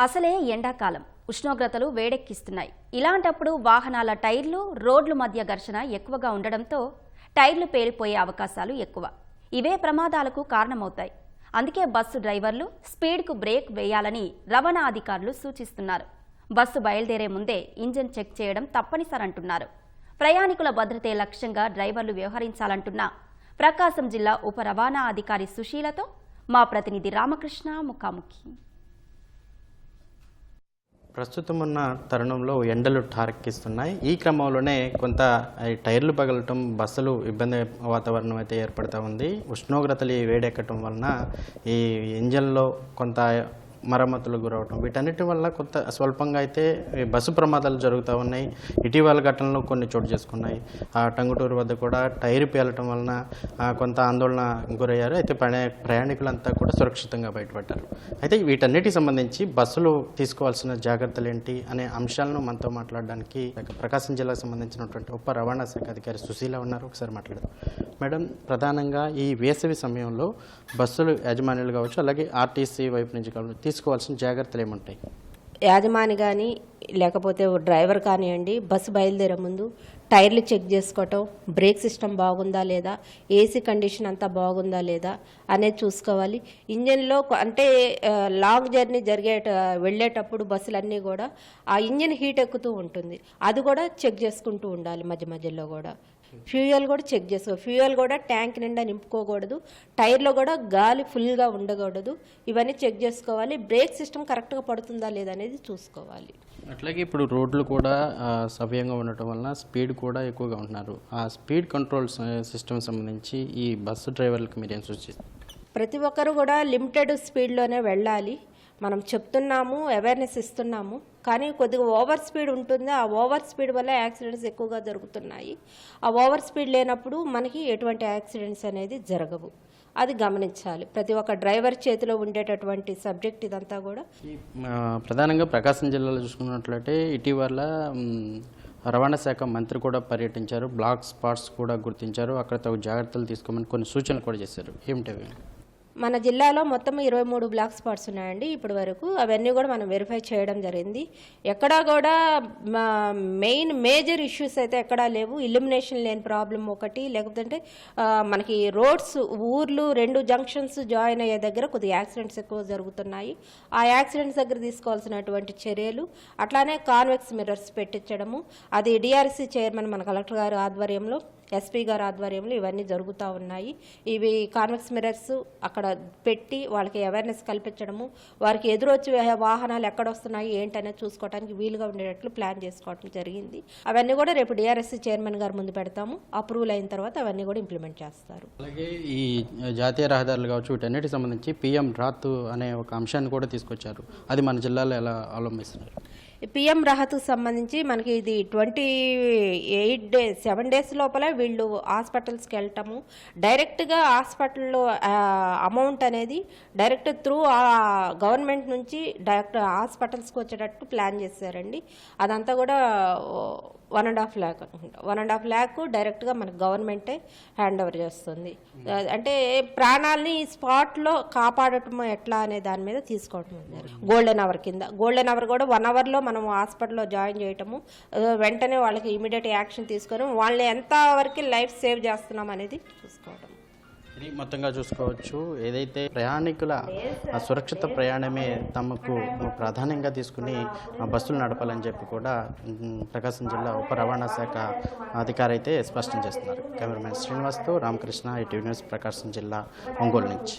అసలే ఎండాకాలం ఉష్ణోగ్రతలు వేడెక్కిస్తున్నాయి. ఇలాంటప్పుడు వాహనాల టైర్లు, రోడ్ల మధ్య ఘర్షణ ఎక్కువగా ఉండడంతో టైర్లు పేలిపోయే అవకాశాలు ఎక్కువ. ఇవే ప్రమాదాలకు కారణమవుతాయి. అందుకే బస్సు డ్రైవర్లు స్పీడ్కు బ్రేక్ వేయాలని రవాణా అధికారులు సూచిస్తున్నారు. బస్సు బయలుదేరే ముందే ఇంజిన్ చెక్ చేయడం తప్పనిసరంటున్నారు. ప్రయాణికుల భద్రతే లక్ష్యంగా డ్రైవర్లు వ్యవహరించాలంటున్న ప్రకాశం జిల్లా ఉప రవాణా అధికారి సుశీలతో మా ప్రతినిధి రామకృష్ణ ముఖాముఖి. ప్రస్తుతం ఉన్న తరుణంలో ఎండలు ఠారెక్కిస్తున్నాయి. ఈ క్రమంలోనే కొంత టైర్లు పగలటం, బస్సులు ఇబ్బంది వాతావరణం అయితే ఏర్పడుతూ ఉంది. ఉష్ణోగ్రతలు వేడెక్కటం వలన ఈ ఇంజన్లో కొంత మరమ్మతులు గురవటం, వీటన్నిటి వల్ల కొంత స్వల్పంగా అయితే బస్సు ప్రమాదాలు జరుగుతూ ఉన్నాయి. ఇటీవల ఘటనలు కొన్ని చోటు చేసుకున్నాయి. టంగుటూరు వద్ద కూడా టైర్ పేలటం వలన కొంత ఆందోళన గురయ్యారు. అయితే ప్రయాణికులంతా కూడా సురక్షితంగా బయటపడ్డారు. అయితే వీటన్నిటికి సంబంధించి బస్సులు తీసుకోవాల్సిన జాగ్రత్తలు ఏంటి అనే అంశాలను మనతో మాట్లాడడానికి ప్రకాశం జిల్లాకు సంబంధించినటువంటి ఉప రవాణా శాఖ అధికారి సుశీల ఉన్నారు. ఒకసారి మాట్లాడదాం. మేడం, ప్రధానంగా ఈ వేసవి సమయంలో బస్సులు యాజమాన్యాలు కావచ్చు, అలాగే ఆర్టీసీ వైపు నుంచి కావచ్చు, తీసుకోవాల్సిన జాగ్రత్తలు ఏముంటాయి? యాజమాని కానీ లేకపోతే డ్రైవర్ కానివ్వండి, బస్సు బయలుదేరే ముందు టైర్లు చెక్ చేసుకోవటం, బ్రేక్ సిస్టమ్ బాగుందా లేదా, ఏసీ కండిషన్ అంతా బాగుందా లేదా అనేది చూసుకోవాలి. ఇంజన్లో అంటే లాంగ్ జర్నీ వెళ్ళేటప్పుడు బస్సులన్నీ కూడా ఆ ఇంజిన్ హీట్ ఎక్కుతూ ఉంటుంది. అది కూడా చెక్ చేసుకుంటూ ఉండాలి. మధ్య మధ్యలో కూడా ఫ్యూయల్ కూడా చెక్ చేసుకో. ఫ్యూయల్ కూడా ట్యాంక్ నిండా నింపుకోకూడదు. టైర్లో కూడా గాలి ఫుల్గా ఉండకూడదు. ఇవన్నీ చెక్ చేసుకోవాలి. బ్రేక్ సిస్టమ్ కరెక్ట్గా పడుతుందా లేదా అనేది చూసుకోవాలి. అట్లాగే ఇప్పుడు రోడ్లు కూడా సవ్యంగా ఉండటం వలన స్పీడ్ కూడా ఎక్కువగా ఉంటున్నారు. ఆ స్పీడ్ కంట్రోల్ సిస్టమ్ సంబంధించి ఈ బస్సు డ్రైవర్లకు మీరు ఏం సూచిస్తారు? ప్రతి ఒక్కరు కూడా లిమిటెడ్ స్పీడ్లోనే వెళ్ళాలి. మనం చెప్తున్నాము, అవేర్నెస్ ఇస్తున్నాము, కానీ కొద్దిగా ఓవర్ స్పీడ్ ఉంటుంది. ఆ ఓవర్ స్పీడ్ వల్ల యాక్సిడెంట్స్ ఎక్కువగా జరుగుతున్నాయి. ఆ ఓవర్ స్పీడ్ లేనప్పుడు మనకి ఎటువంటి యాక్సిడెంట్స్ అనేది జరగవు. అది గమనించాలి. ప్రతి ఒక్క డ్రైవర్ చేతిలో ఉండేటటువంటి సబ్జెక్ట్ ఇదంతా కూడా. ప్రధానంగా ప్రకాశం జిల్లాలో చూసుకున్నట్లయితే ఇటీవల రవాణా శాఖ మంత్రి కూడా పర్యటించారు. బ్లాక్ స్పాట్స్ కూడా గుర్తించారు. అక్కడ తగు జాగ్రత్తలు తీసుకోమని కొన్ని సూచనలు కూడా చేశారు. ఏమిటవి? మన జిల్లాలో మొత్తం 23 బ్లాక్ స్పాట్స్ ఉన్నాయండి ఇప్పటి వరకు. అవన్నీ కూడా మనం వెరిఫై చేయడం జరిగింది. ఎక్కడా కూడా మేజర్ ఇష్యూస్ అయితే ఎక్కడా లేవు. ఇల్యూమినేషన్ లేని ప్రాబ్లం ఒకటి, లేకపోతే మనకి రోడ్స్ ఊర్లు 2 జంక్షన్స్ జాయిన్ అయ్యే దగ్గర కొద్దిగా యాక్సిడెంట్స్ ఎక్కువ జరుగుతున్నాయి. ఆ యాక్సిడెంట్స్ దగ్గర తీసుకోవాల్సినటువంటి చర్యలు, అట్లానే కాన్వెక్స్ మిర్రర్స్ పెట్టించడము, అది డిఆర్సీ చైర్మన్ మన కలెక్టర్ గారి ఆధ్వర్యంలో, ఎస్పీ గారి ఆధ్వర్యంలో ఇవన్నీ జరుగుతూ ఉన్నాయి. ఇవి కాన్వెక్స్ మిర్రర్స్ అక్కడ పెట్టి వాళ్ళకి అవేర్నెస్ కల్పించడము, వారికి ఎదురొచ్చి వాహనాలు ఎక్కడొస్తున్నాయి ఏంటనేది చూసుకోవడానికి వీలుగా ఉండేటట్లు ప్లాన్ చేసుకోవడం జరిగింది. అవన్నీ కూడా రేపు డిఆర్ఎస్సీ చైర్మన్ గారు ముందు పెడతాము. అప్రూవల్ అయిన తర్వాత అవన్నీ కూడా ఇంప్లిమెంట్ చేస్తారు. అలాగే ఈ జాతీయ రహదారులు కావచ్చు, వీటన్నిటికి సంబంధించి PM రాత్ అనే ఒక అంశాన్ని కూడా తీసుకొచ్చారు. అది మన జిల్లాలో ఎలా అవలంబిస్తున్నారు? PM రాహత్కు సంబంధించి మనకి ఇది 7 డేస్ లోపల వీళ్ళు హాస్పిటల్స్కి వెళ్ళటము, డైరెక్ట్గా హాస్పిటల్లో అమౌంట్ అనేది డైరెక్ట్ త్రూ గవర్నమెంట్ నుంచి డైరెక్ట్ హాస్పిటల్స్కి వచ్చేటట్టు ప్లాన్ చేశారండి. అదంతా కూడా 1.5 lakh 1.5 lakh డైరెక్ట్గా మనకు గవర్నమెంటే హ్యాండ్ ఓవర్ చేస్తుంది. అంటే ప్రాణాలని స్పాట్లో కాపాడటం ఎట్లా అనే దాని మీద తీసుకోవటం. గోల్డెన్ అవర్ కింద, గోల్డెన్ అవర్ కూడా 1 hourలో మనం హాస్పిటల్లో జాయిన్ చేయటము, వెంటనే వాళ్ళకి ఇమీడియట్ యాక్షన్ తీసుకొని వాళ్ళని ఎంత వరకు లైఫ్ సేవ్ చేస్తున్నాం అనేది చూసుకోవడం. ఇది మొత్తంగా చూసుకోవచ్చు. ఏదైతే ప్రయాణికుల సురక్షిత ప్రయాణమే తమకు ప్రాధాన్యంగా తీసుకుని బస్సులు నడపాలని చెప్పి కూడా ప్రకాశం జిల్లా ఉప రవాణా శాఖ అధికారి అయితే స్పష్టం చేస్తున్నారు. కెమెరామెన్ శ్రీనివాస్తో రామకృష్ణ, ఈటీవీ న్యూస్, ప్రకాశం జిల్లా ఒంగోలు నుంచి.